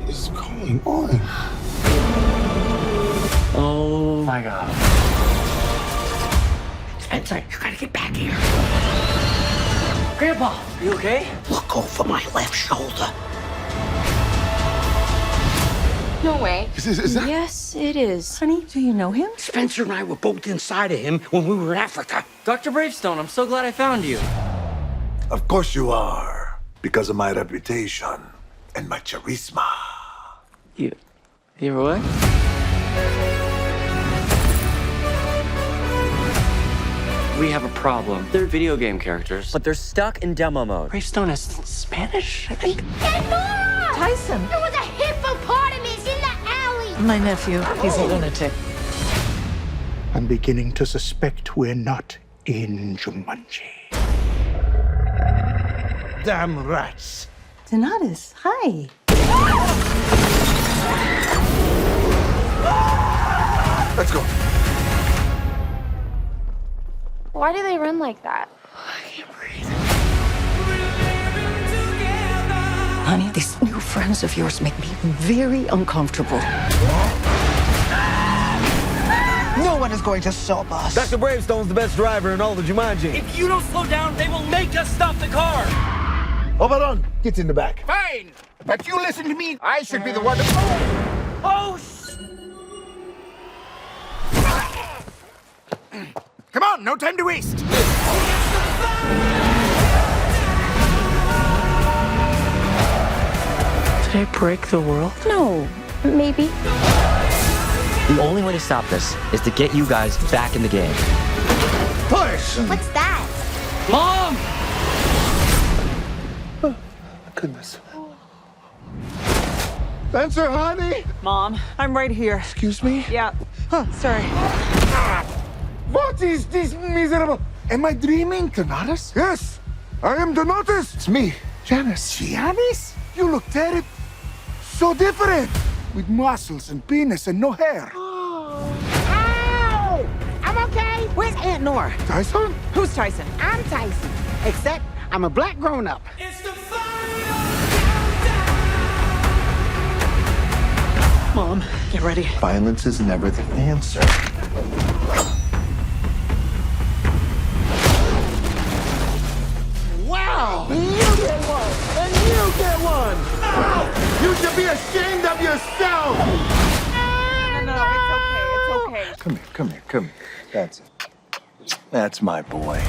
is going on? Oh my God. Spencer, you gotta get back here. Grandpa, you okay? Look over my left shoulder. No way. Is that? Yes, it is. Honey, do you know him? Spencer and I were both inside of him when we were in Africa. Dr. Bravestone, I'm so glad I found you. Of course you are, because of my reputation and my charisma. You were what? We have a problem. They're video game characters, but they're stuck in demo mode. Gravestone is Spanish, I think. Pandora! Tyson. There was a hippopotamus in the alley! My nephew. He's a lunatic. I'm beginning to suspect we're not in Jumanji. Damn rats. Donatus, hi. Let's go. Why do they run like that? Honey, these new friends of yours make me very uncomfortable. No one is going to stop us. Dr. Bravestone's the best driver in all of Jumanji. If you don't slow down, they will make us stop the car. Oberon, get in the back. Fine, but you listen to me. I should be the one to. Oh, Come on, no time to waste. Did I break the world? No. Maybe. The only way to stop this is to get you guys back in the game. Push! What's that? Mom! Goodness. Spencer, honey! Mom, I'm right here. Excuse me? Yeah. Sorry. What is this miserable? Am I dreaming, Donatus? Yes, I am Donatus. It's me, Janice. Giannis? You look terrible. So different. With muscles and penis and no hair. Ow! I'm okay. Where's Aunt Nora? Tyson? Who's Tyson? I'm Tyson. Except I'm a black grown-up. Mom, get ready. Violence is never the answer. Wow! And you get one! And you get one! You should be ashamed of yourself! No, it's okay. It's okay. Come here. That's it. That's my boy.